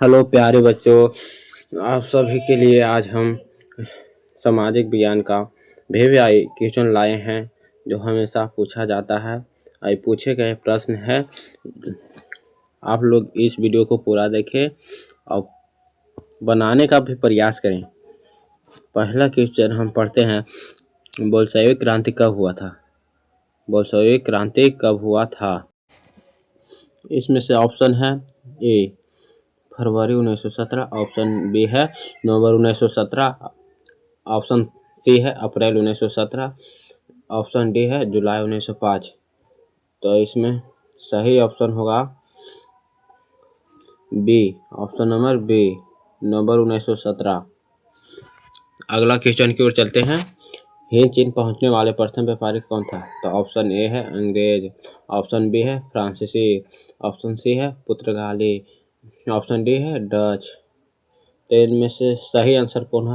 Hello प्यारे बच्चों, आप सभी के लिए आज हम सामाजिक विज्ञान का VVI क्वेश्चन लाए हैं जो हमेशा पूछा जाता है। ये पूछे गए प्रश्न है, आप लोग इस वीडियो को पूरा देखें और बनाने का भी प्रयास करें। पहला क्वेश्चन हम पढ़ते हैं, बोल्शेविक क्रांति कब हुआ था? बोल्शेविक क्रांति कब हुआ था? इसमें से ऑप्शन है ए फरवरी 1917, ऑप्शन बी है नवंबर 1917, ऑप्शन सी है अप्रैल 1917, ऑप्शन डी है जुलाई 1905। तो इसमें सही ऑप्शन होगा बी, ऑप्शन नंबर बी, नवंबर 1917। अगला क्वेश्चन की ओर चलते हैं, हिंद चीन पहुंचने वाले प्रथम व्यापारी कौन था? तो ऑप्शन ए है अंग्रेज, ऑप्शन बी है फ्रांसीसी, ऑप्शन सी है पुर्तगाली, ऑप्शन डी है डच। तो इनमें से सही आंसर कौन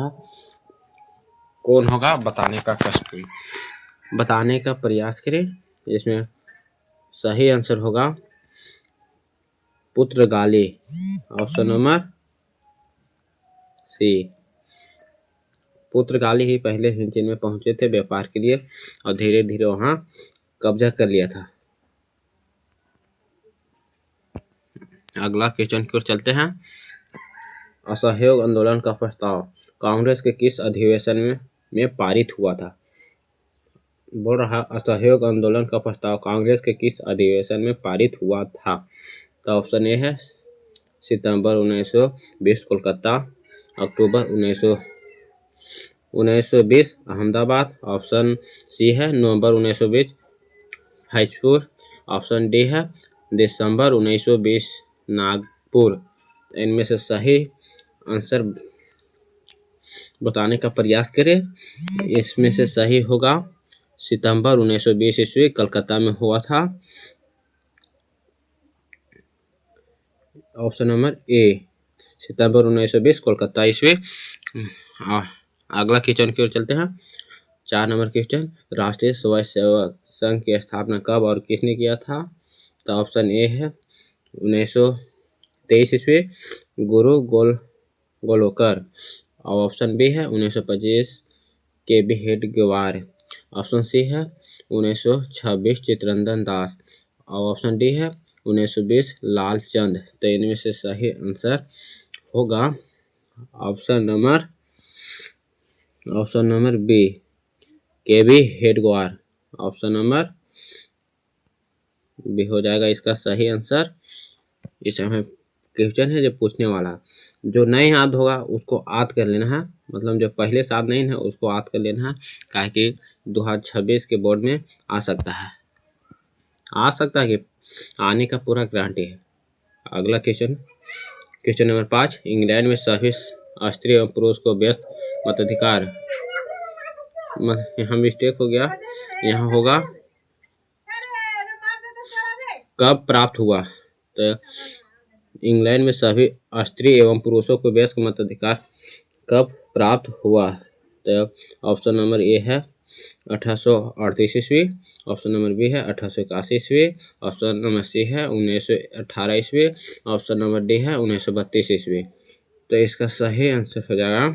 होगा बताने का कष्ट करें, बताने का प्रयास करें। इसमें सही आंसर होगा पुर्तगाली, ऑप्शन नंबर सी। पुर्तगाली ही पहले हिंद चीन में पहुंचे थे व्यापार के लिए और धीरे धीरे वहां कब्जा कर लिया था। अगला क्वेश्चन की ओर चलते हैं, असहयोग आंदोलन का प्रस्ताव कांग्रेस के किस अधिवेशन में पारित हुआ था? बोल रहा असहयोग आंदोलन का प्रस्ताव कांग्रेस के किस अधिवेशन में पारित हुआ था? तो ऑप्शन ए है सितंबर 1920 कोलकाता, अक्टूबर 1920 अहमदाबाद, ऑप्शन सी है नवंबर 1920 फैजपुर, ऑप्शन डी है दिसंबर 1920 नागपुर। इनमें से सही आंसर बताने का प्रयास करें। इसमें से सही होगा सितंबर 1920 ईस्वी कलकत्ता में हुआ था, ऑप्शन नंबर ए, सितंबर 1920 कोलकाता ईस्वी। अगला क्वेश्चन की ओर चलते हैं, 4 नंबर क्वेश्चन, राष्ट्रीय स्वयं सेवक संघ की स्थापना कब और किसने किया था? तो ऑप्शन ए है 1923 ईस्वी गुरु गोलोकर, और ऑप्शन बी है 1925 के बी हेडगेवार, ऑप्शन सी है 1926 चित्तरंजन दास, और ऑप्शन डी है 1920 लालचंद। तो इनमें से सही आंसर होगा option number B, K B Hedgewar. Option number B हो जाएगा इसका सही आंसर। इस हमें क्वेश्चन है जो पूछने वाला, जो नहीं याद होगा उसको याद कर लेना है, मतलब जो पहले से याद नहीं है उसको याद कर लेना है, काहे कि 2026 के बोर्ड में आ सकता है कि आने का पूरा गारंटी है। अगला क्वेश्चन नंबर 5, इंग्लैंड में सभी स्त्री एवं पुरुष को व्यस्त मताधिकार, यहाँ मिस्टेक हो गया, यहाँ होगा कब प्राप्त हुआ? तो इंग्लैंड में सभी स्त्री एवं पुरुषों को व्यस्क मताधिकार कब प्राप्त हुआ? तो ऑप्शन नंबर ए है 1838 ईस्वी, ऑप्शन नंबर बी है 1881 ईस्वी, ऑप्शन नंबर सी है 1918 ईस्वी, ऑप्शन नंबर डी है 1932 ईस्वी। तो इसका सही आंसर हो जाएगा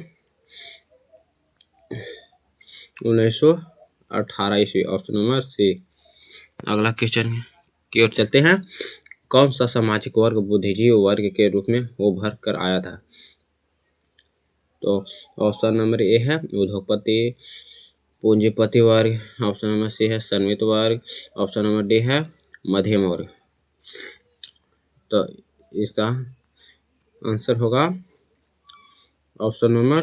1918 ईस्वी, ऑप्शन नंबर सी। अगला क्वेश्चन की ओर चलते हैं, कौन सा सामाजिक वर्ग बुद्धिजीवी वर्ग के रूप में उभर कर आया था? तो ऑप्शन नंबर ए है उद्योगपति पूंजीपति वर्ग, ऑप्शन नंबर सी है श्रमिक वर्ग, ऑप्शन नंबर डी है मध्यम वर्ग। तो इसका आंसर होगा ऑप्शन नंबर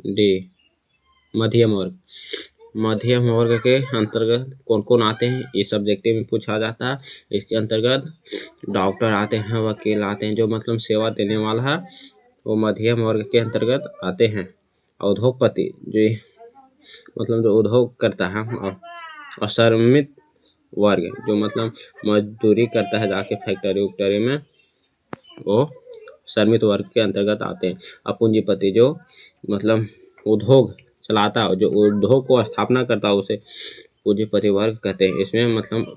डी, मध्यम वर्ग। मध्यम वर्ग के अंतर्गत कौन कौन आते हैं, ये सब्जेक्टिव में पूछा जाता है। इसके अंतर्गत डॉक्टर आते हैं, वकील आते हैं, जो मतलब सेवा देने वाला है वो मध्यम वर्ग के अंतर्गत आते हैं। उद्योगपति जो मतलब जो उद्योग करता है, और श्रमिक वर्ग जो मतलब मजदूरी करता है जाके फैक्ट्री उक्टरी में, वो श्रमिक वर्ग के अंतर्गत आते हैं। और पूंजीपति जो मतलब उद्योग चलाता है, जो उद्योग को स्थापना करता है, उसे पूंजीपति वर्ग कहते हैं। इसमें मतलब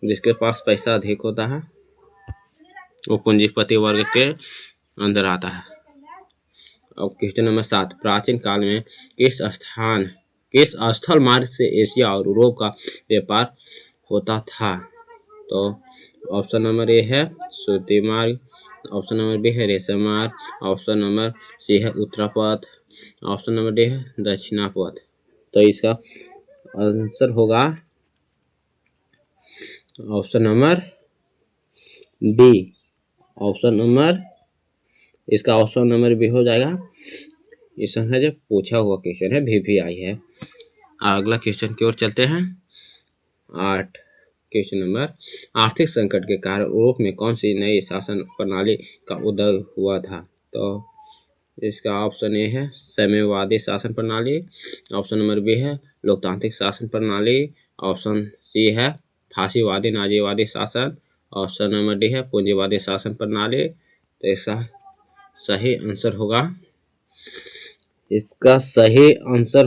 जिसके पास पैसा अधिक होता है वो पूंजीपति वर्ग के अंदर आता है। अब क्वेश्चन नंबर 7, प्राचीन काल में किस स्थल मार्ग से एशिया और यूरोप का व्यापार होता था? तो ऑप्शन नंबर ए है सूती मार्ग, ऑप्शन नंबर बी है रेशम मार्ग, ऑप्शन नंबर सी है उत्तरापथ, ऑप्शन नंबर डी है दक्षिणापथ। तो इसका आंसर होगा option number D. Option number इसका ऑप्शन नंबर बी हो जाएगा। इसमें जो पूछा हुआ क्वेश्चन है VVI है। अगला क्वेश्चन की ओर चलते हैं। 8 क्वेश्चन नंबर, आर्थिक संकट के कारण यूरोप में कौन सी नई शासन प्रणाली का उदय हुआ था? तो इसका ऑप्शन ए है साम्यवादी शासन प्रणाली, ऑप्शन नंबर बी है लोकतांत्रिक शासन प्रणाली, ऑप्शन सी है फासीवादी नाजीवादी शासन, ऑप्शन नंबर डी है पूंजीवादी शासन प्रणाली। तो इसका सही आंसर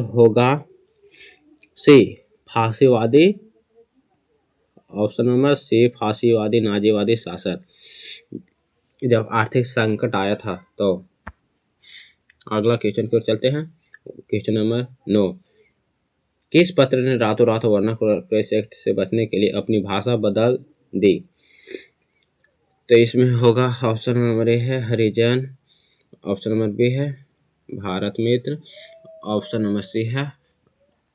होगा सी फासीवादी, ऑप्शन नंबर सी फासीवादी नाजीवादी शासन। जब आर्थिक संकट आया था तो। अगला क्वेश्चन की ओर चलते हैं। क्वेश्चन नंबर 9, किस पत्र ने रातों रात वर्नाकुलर प्रेस एक्ट से बचने के लिए अपनी भाषा बदल दी? तो इसमें होगा ऑप्शन नंबर ए है हरिजन, ऑप्शन नंबर बी है भारत मित्र, ऑप्शन नंबर सी है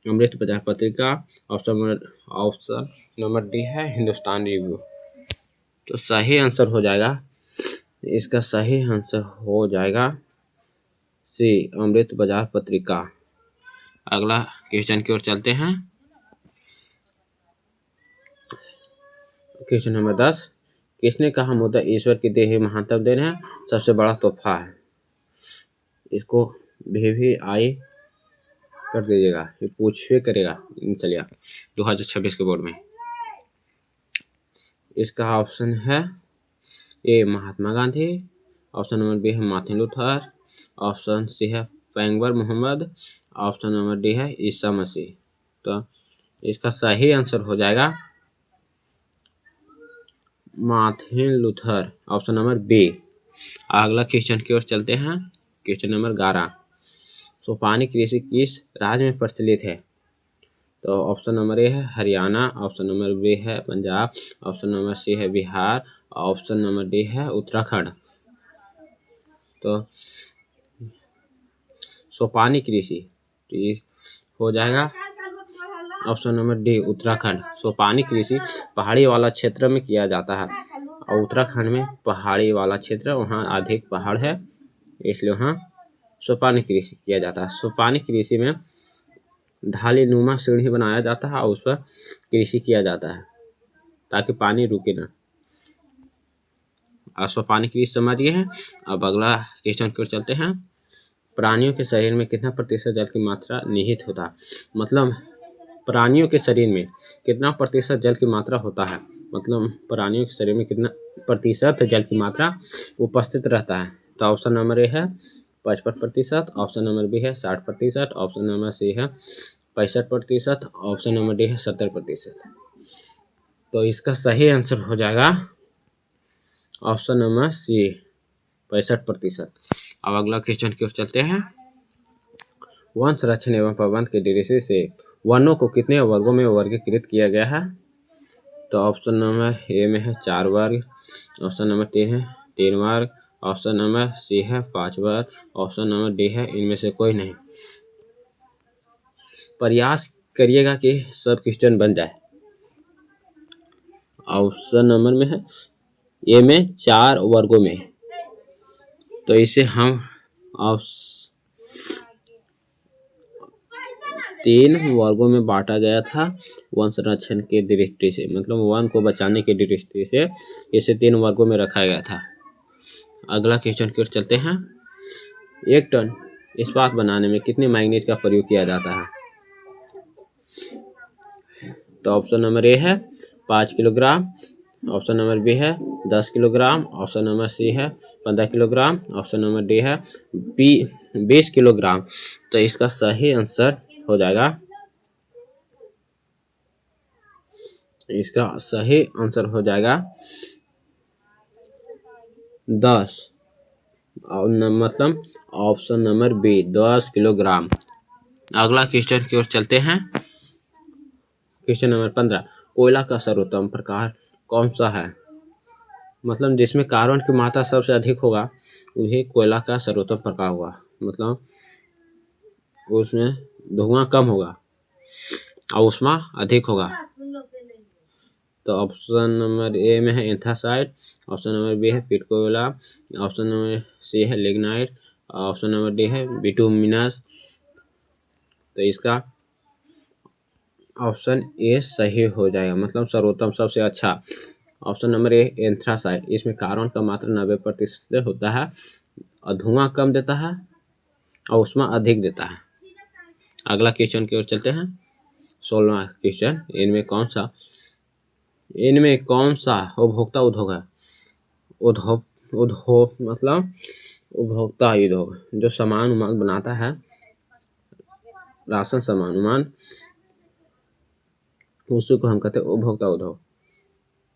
अमृत बाजार पत्रिका, ऑप्शन नंबर डी है हिंदुस्तान रिव्यू। तो सही आंसर हो जाएगा, इसका सही आंसर हो जाएगा सी अमृत बाजार पत्रिका। अगला क्वेश्चन की ओर चलते हैं। क्वेश्चन नंबर 10, किसने कहा मुद्रा ईश्वर की दी हुई महानतम देन है, सबसे बड़ा तोहफा है? इसको VVI कर दीजिएगा, ये पूछे करेगा चलिए 2026 के बोर्ड में। इसका ऑप्शन है ए Mahatma Gandhi, option number B है मार्टिन लूथर, ऑप्शन सी है पैगंबर मोहम्मद, ऑप्शन नंबर डी है ईसा मसीह। तो इसका सही आंसर हो जाएगा Martin Luther, option number B. अगला क्वेश्चन की ओर चलते हैं। क्वेश्चन नंबर 11, सोपानी कृषि किस राज्य में प्रचलित है? तो ऑप्शन नंबर ए है हरियाणा, ऑप्शन नंबर बी है पंजाब, ऑप्शन नंबर सी है बिहार, ऑप्शन नंबर डी है उत्तराखंड। तो सोपानी कृषि तो ये हो जाएगा ऑप्शन नंबर डी उत्तराखंड। सोपानी कृषि पहाड़ी वाला क्षेत्र में किया जाता है और उत्तराखंड में पहाड़ी वाला क्षेत्र, वहाँ अधिक पहाड़ है इसलिए वहाँ सोपानी कृषि किया जाता है। सोपानी कृषि में ढाली नुमा सीढ़ी बनाया जाता है और उस पर कृषि किया जाता है ताकि पानी रुके ना। सोपानी कृषि समझ गए हैं। अब अगला क्वेश्चन की ओर चलते हैं। प्राणियों के शरीर में कितना प्रतिशत जल की मात्रा निहित होता है? मतलब प्राणियों के शरीर में कितना प्रतिशत जल की मात्रा होता है, मतलब प्राणियों के शरीर में कितना प्रतिशत जल की मात्रा उपस्थित रहता है? तो ऑप्शन नंबर ए है 55%, ऑप्शन नंबर बी है 60%, ऑप्शन नंबर सी है 65%, ऑप्शन नंबर डी है 70%। तो इसका सही आंसर हो जाएगा ऑप्शन नंबर सी 65%। अब अगला क्वेश्चन की ओर चलते हैं। वन संरक्षण एवं प्रबंधन के दृष्टि से वनों को कितने वर्गों में वर्गीकृत किया गया है? तो ऑप्शन नंबर ए में है 4 वर्ग, ऑप्शन नंबर 3 है 3 वर्ग, ऑप्शन नंबर सी है 5 वर्ग, ऑप्शन नंबर डी है इनमें से कोई नहीं। प्रयास करिएगा कि सब क्वेश्चन बन जाए। ऑप्शन नंबर में है ए में 4 वर्गों में, तो इसे हम 3 वर्गों में बांटा गया था वन संरक्षण के दृष्टि से, मतलब वन को बचाने की दृष्टि से इसे 3 वर्गों में रखा गया था। अगला क्वेश्चन की ओर चलते हैं। 1 टन इस्पात बनाने में कितने मैग्नीज का प्रयोग किया जाता है? तो ऑप्शन नंबर ए है 5 किलोग्राम, ऑप्शन नंबर बी है 10 किलोग्राम, ऑप्शन नंबर सी है 15 किलोग्राम, ऑप्शन नंबर डी है 20 किलोग्राम। तो इसका सही आंसर हो जाएगा, इसका सही आंसर हो जाएगा 10 मतलब ऑप्शन नंबर बी 10 किलोग्राम। अगला क्वेश्चन की ओर चलते हैं। क्वेश्चन नंबर 15, कोयला का सर्वोत्तम प्रकार कौन सा है? मतलब जिसमें कार्बन की मात्रा सबसे अधिक होगा वही कोयला का सर्वोत्तम प्रकार होगा, मतलब उसमें धुआं कम होगा और ऊष्मा अधिक होगा। तो ऑप्शन नंबर ए में है एंथ्रासाइट, ऑप्शन नंबर बी है पिट कोयला, ऑप्शन नंबर सी है लिग्नाइट, ऑप्शन नंबर डी है बिटुमिनस। तो इसका ऑप्शन ए सही हो जाएगा, मतलब सर्वोत्तम सबसे अच्छा। ऑप्शन नंबर ए एंथ्रासाइट, इसमें कार्बन का मात्रा 90% होता है और धुआं कम देता है और ऊष्मा अधिक देता है। अगला क्वेश्चन की ओर चलते हैं। 16वां क्वेश्चन, इनमें कौन सा उपभोक्ता उद्योग है? उद्योग मतलब उपभोक्ता उद्योग जो सामान उमान बनाता है, राशन सामान उमान, उसी को हम कहते हैं उपभोक्ता उद्योग।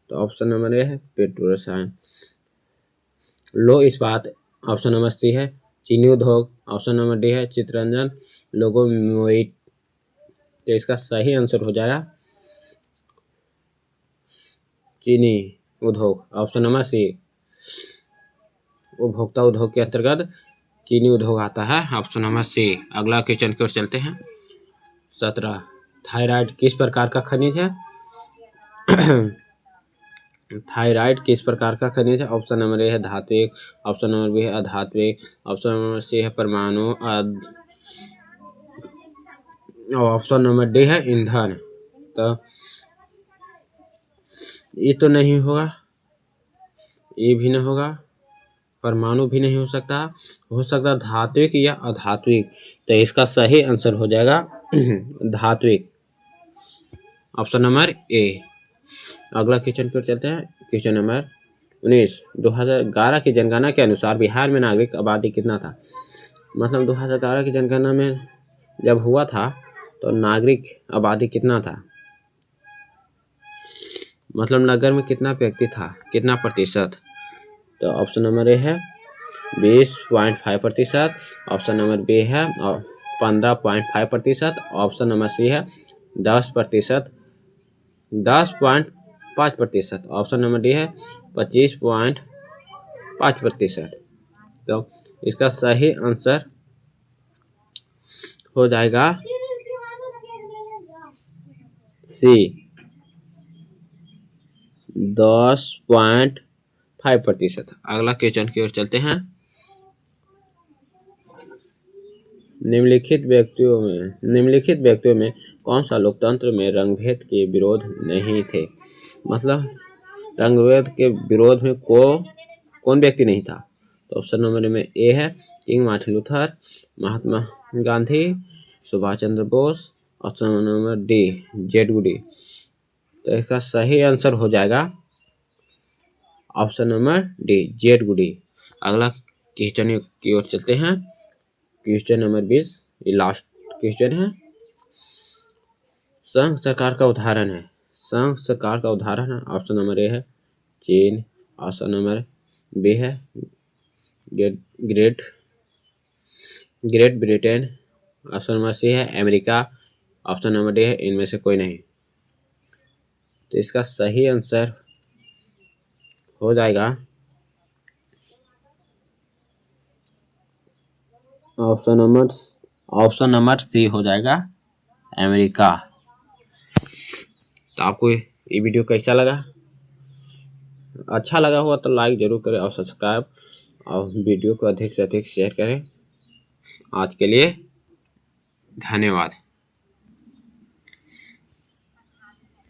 तो ऑप्शन नंबर ए है पेट्रो रसायन। लो इस्पात, ऑप्शन नंबर सी है चीनी उद्योग, ऑप्शन नंबर डी है चित्ररंजन लोगोमोटिव। तो इसका सही आंसर हो जाएगा चीनी उद्योग, ऑप्शन नंबर सी। उपभोक्ता उद्योग के अंतर्गत चीनी उद्योग आता है, ऑप्शन नंबर सी। अगला क्वेश्चन की ओर चलते हैं। 17, थायराइड किस प्रकार का खनिज है? थायराइड किस प्रकार का खनिज है? ऑप्शन नंबर ए है धात्विक, ऑप्शन नंबर बी है अधात्विक, ऑप्शन नंबर सी है परमाणु, और ऑप्शन नंबर डी है ईंधन। तो ये तो नहीं होगा, ये भी नहीं होगा, परमाणु भी नहीं हो सकता धात्विक या अधात्विक। तो इसका सही आंसर हो जाएगा धात्विक, ऑप्शन नंबर ए। अगला क्वेश्चन की ओर चलते हैं। क्वेश्चन नंबर 19, 2011 की जनगणना के अनुसार बिहार में नागरिक आबादी कितना था? मतलब 2011 की जनगणना में जब हुआ था तो नागरिक आबादी कितना था, मतलब नगर में कितना व्यक्ति था, कितना प्रतिशत? तो ऑप्शन नंबर ए है 20.5%, ऑप्शन नंबर बी है 15.5%, ऑप्शन नंबर सी है 10%, 10.5%, ऑप्शन नंबर डी है 25.5%। तो इसका सही आंसर हो जाएगा सी 10.5%। अगला क्वेश्चन की ओर चलते हैं। निम्नलिखित व्यक्तियों में कौन सा लोकतंत्र में रंगभेद के विरोध नहीं थे? मतलब रंगभेद के विरोध में कौन व्यक्ति नहीं था? तो ऑप्शन नंबर में ए है King Martin Luther, Mahatma Gandhi, Subhash Chandra Bose, option number D Jade Goody. तो इसका सही आंसर हो जाएगा option number D Jade Goody. अगला क्वेश्चन की ओर चलते हैं। क्वेश्चन नंबर 20, ये लास्ट क्वेश्चन है। संघ सरकार का उदाहरण है, ऑप्शन नंबर ए है चीन, ऑप्शन नंबर बी है Great Britain, option number C है अमेरिका, ऑप्शन नंबर डी है इनमें से कोई नहीं। तो इसका सही आंसर हो जाएगा ऑप्शन नंबर सी हो जाएगा अमेरिका। तो आपको ये वीडियो कैसा लगा? अच्छा लगा हुआ तो लाइक जरूर करें और सब्सक्राइब, और वीडियो को अधिक से अधिक शेयर करें। आज के लिए धन्यवाद।